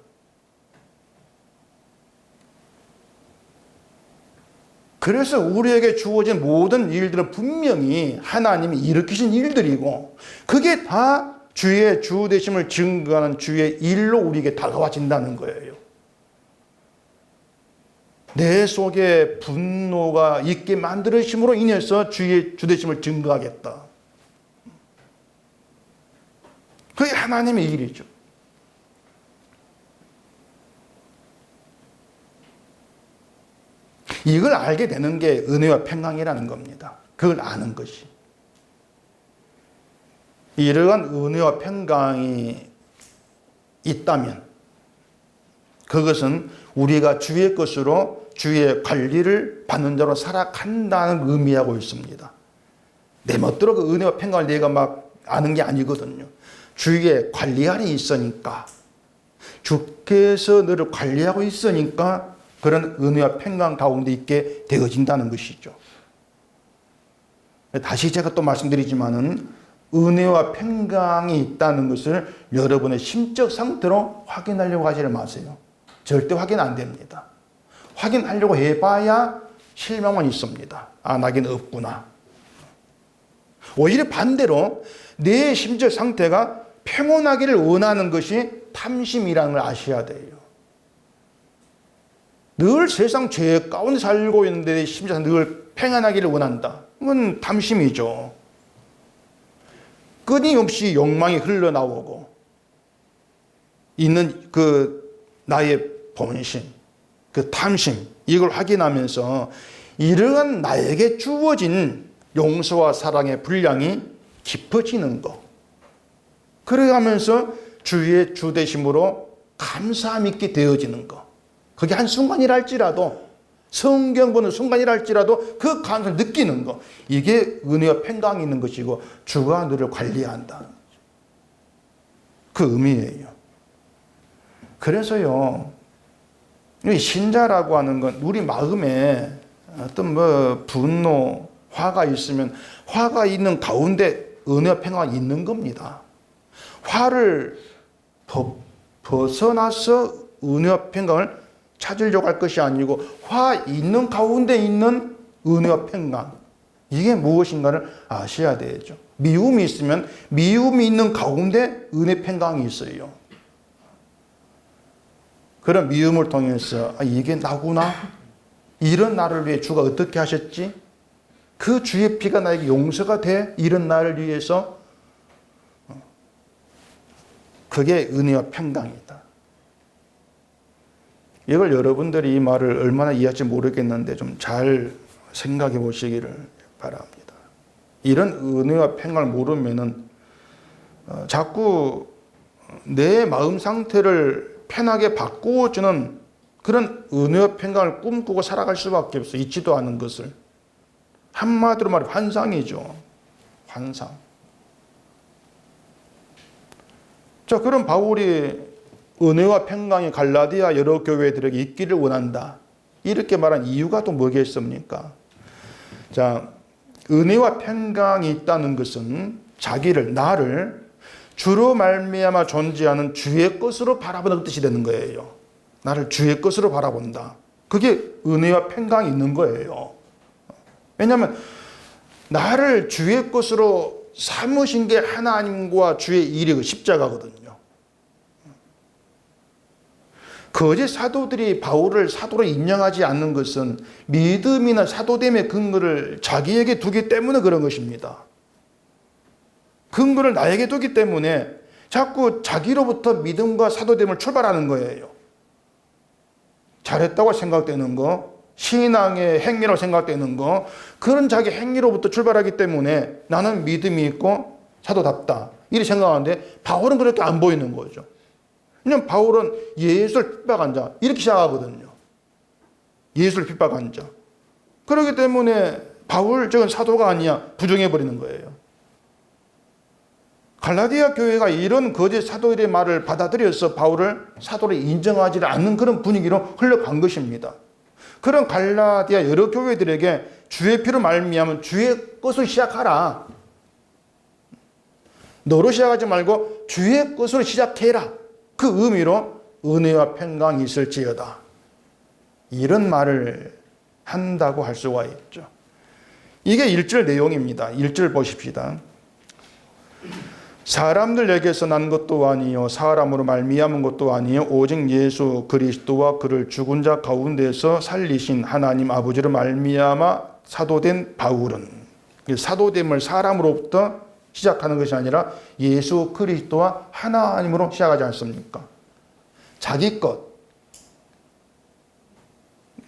그래서 우리에게 주어진 모든 일들은 분명히 하나님이 일으키신 일들이고 그게 다 주의 주되심을 증거하는 주의 일로 우리에게 다가와진다는 거예요. 내 속에 분노가 있게 만들으심으로 인해서 주의 주되심을 증거하겠다. 그게 하나님의 일이죠. 이걸 알게 되는 게 은혜와 평강이라는 겁니다. 그걸 아는 것이. 이러한 은혜와 평강이 있다면 그것은 우리가 주의 것으로 주의 관리를 받는 자로 살아간다는 의미하고 있습니다. 내 멋대로 그 은혜와 평강을 내가 막 아는 게 아니거든요. 주의 관리 안에 있으니까, 주께서 너를 관리하고 있으니까 그런 은혜와 평강 가운데 있게 되어진다는 것이죠. 다시 제가 또 말씀드리지만은 은혜와 평강이 있다는 것을 여러분의 심적 상태로 확인하려고 하지 마세요. 절대 확인 안 됩니다. 확인하려고 해봐야 실망만 있습니다. 아, 나긴 없구나. 오히려 반대로 내 심적 상태가 평온하기를 원하는 것이 탐심이라는 걸 아셔야 돼요. 늘 세상 죄 가운데 살고 있는데 내 심적 늘 평안하기를 원한다. 그건 탐심이죠. 끊임없이 욕망이 흘러나오고 있는 그 나의 본심, 그 탐심, 이걸 확인하면서 이러한 나에게 주어진 용서와 사랑의 분량이 깊어지는 것. 그래가면서 주의 주되심으로 감사함 있게 되어지는 것. 그게 한순간이랄지라도, 성경 보는 순간이랄지라도 그 감사를 느끼는 것. 이게 은혜와 평강이 있는 것이고 주가 너를 관리한다. 그 의미예요. 그래서요, 신자라고 하는 건 우리 마음에 어떤 분노, 화가 있으면 화가 있는 가운데 은혜와 평강이 있는 겁니다. 화를 벗어나서 은혜와 평강을 찾으려고 할 것이 아니고 화 있는 가운데 있는 은혜와 평강, 이게 무엇인가를 아셔야 되죠. 미움이 있으면 미움이 있는 가운데 은혜 평강이 있어요. 그런 미움을 통해서 이게 나구나, 이런 나를 위해 주가 어떻게 하셨지, 그 주의 피가 나에게 용서가 돼, 이런 나를 위해서, 그게 은혜와 평강이다. 이걸 여러분들이 이 말을 얼마나 이해할지 모르겠는데 좀 잘 생각해 보시기를 바랍니다. 이런 은혜와 평강을 모르면은 자꾸 내 마음 상태를 편하게 바꾸어주는 그런 은혜와 평강을 꿈꾸고 살아갈 수밖에 없어. 있지도 않은 것을. 한마디로 말해 환상이죠. 환상. 자, 그럼 바울이 은혜와 평강이 갈라디아 여러 교회들에게 있기를 원한다, 이렇게 말한 이유가 또 뭐겠습니까? 자, 은혜와 평강이 있다는 것은 자기를, 나를 주로 말미암아 존재하는 주의 것으로 바라보는 뜻이 되는 거예요. 나를 주의 것으로 바라본다. 그게 은혜와 평강이 있는 거예요. 왜냐하면 나를 주의 것으로 삼으신 게 하나님과 주의 일이 십자가거든요. 거짓 사도들이 바울을 사도로 인정하지 않는 것은 믿음이나 사도됨의 근거를 자기에게 두기 때문에 그런 것입니다. 근거를 나에게 두기 때문에 자꾸 자기로부터 믿음과 사도됨을 출발하는 거예요. 잘했다고 생각되는 거, 신앙의 행위라고 생각되는 거, 그런 자기 행위로부터 출발하기 때문에 나는 믿음이 있고 사도답다, 이렇게 생각하는데 바울은 그렇게 안 보이는 거죠. 왜냐하면 바울은 예수를 핍박한 자, 이렇게 시작하거든요. 예수를 핍박한 자. 그렇기 때문에 바울 저건 사도가 아니야, 부정해버리는 거예요. 갈라디아 교회가 이런 거짓 사도들의 말을 받아들여서 바울을 사도로 인정하지 않는 그런 분위기로 흘러간 것입니다. 그런 갈라디아 여러 교회들에게 주의 피로 말미암은 주의 것을 시작하라. 너로 시작하지 말고 주의 것으로 시작해라. 그 의미로 은혜와 평강이 있을지어다, 이런 말을 한다고 할 수가 있죠. 이게 1절 내용입니다. 1절 보십시다. 사람들에게서 난 것도 아니요 사람으로 말미암은 것도 아니요 오직 예수 그리스도와 그를 죽은 자 가운데서 살리신 하나님 아버지로 말미암아 사도된 바울은, 사도됨을 사람으로부터 시작하는 것이 아니라 예수 그리스도와 하나님으로 시작하지 않습니까? 자기 것,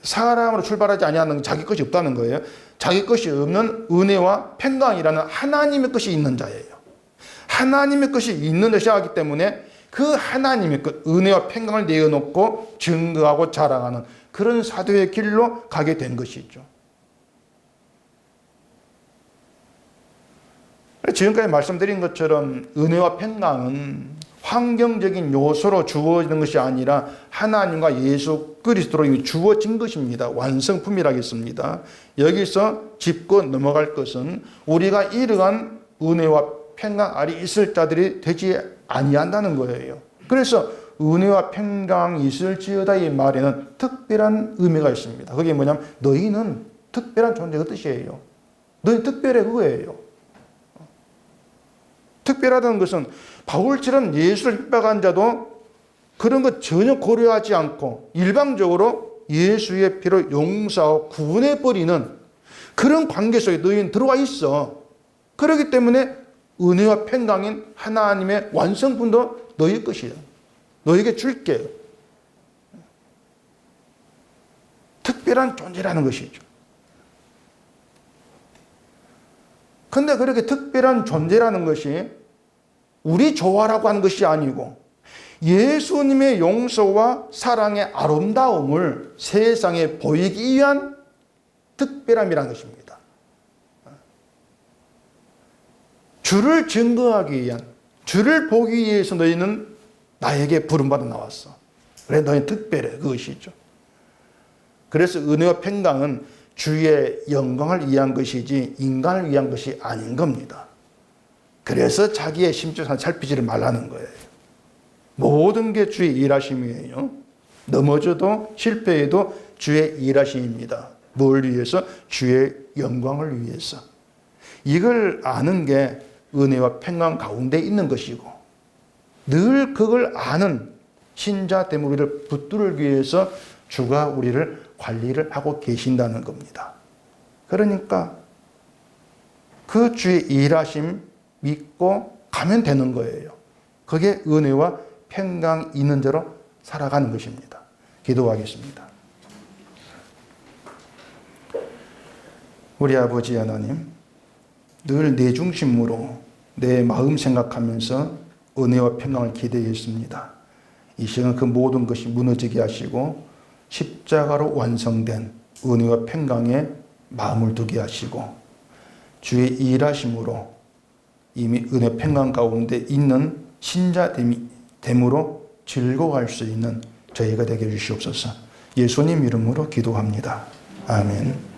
사람으로 출발하지 아니하는 자기 것이 없다는 거예요. 자기 것이 없는 은혜와 평강이라는 하나님의 것이 있는 자예요. 하나님의 것이 있는 데 시작하기 때문에 그 하나님의 것, 은혜와 평강을 내어놓고 증거하고 자랑하는 그런 사도의 길로 가게 된 것이죠. 지금까지 말씀드린 것처럼 은혜와 평강은 환경적인 요소로 주어지는 것이 아니라 하나님과 예수 그리스도로 이미 주어진 것입니다. 완성품이라겠습니다. 여기서 짚고 넘어갈 것은 우리가 이러한 은혜와 평강 아래 있을 자들이 되지 아니한다는 거예요. 그래서 은혜와 평강이 있을지어다 이 말에는 특별한 의미가 있습니다. 그게 뭐냐면 너희는 특별한 존재가 뜻이에요. 너희 특별해 그거예요. 특별하다는 것은 바울처럼 예수를 핍박한 자도 그런 것 전혀 고려하지 않고 일방적으로 예수의 피로 용서하고 구원해버리는 그런 관계 속에 너희는 들어와 있어. 그렇기 때문에 은혜와 평강인 하나님의 완성분도 너희 것이야. 너에게 줄게. 특별한 존재라는 것이죠. 근데 그렇게 특별한 존재라는 것이 우리 좋아라고 하는 것이 아니고 예수님의 용서와 사랑의 아름다움을 세상에 보이기 위한 특별함이라는 것입니다. 주를 증거하기 위한, 주를 보기 위해서 너희는 나에게 부름받아 나왔어. 그래 너희는 특별해. 그것이죠. 그래서 은혜와 평강은 주의 영광을 위한 것이지 인간을 위한 것이 아닌 겁니다. 그래서 자기의 심지어는 살피지를 말라는 거예요. 모든 게 주의 일하심이에요. 넘어져도 실패해도 주의 일하심입니다. 뭘 위해서? 주의 영광을 위해서. 이걸 아는 게 은혜와 평강 가운데 있는 것이고 늘 그걸 아는 신자됨을 우리를 붙들기 위해서 주가 우리를 관리를 하고 계신다는 겁니다. 그러니까 그 주의 일하심 믿고 가면 되는 거예요. 그게 은혜와 평강 있는 자로 살아가는 것입니다. 기도하겠습니다. 우리 아버지 하나님, 늘 내 중심으로 내 마음 생각하면서 은혜와 평강을 기대했습니다. 이 시간 그 모든 것이 무너지게 하시고 십자가로 완성된 은혜와 평강에 마음을 두게 하시고 주의 일하심으로 이미 은혜 평강 가운데 있는 신자됨으로 즐거워할 수 있는 저희가 되게 해주시옵소서. 예수님 이름으로 기도합니다. 아멘.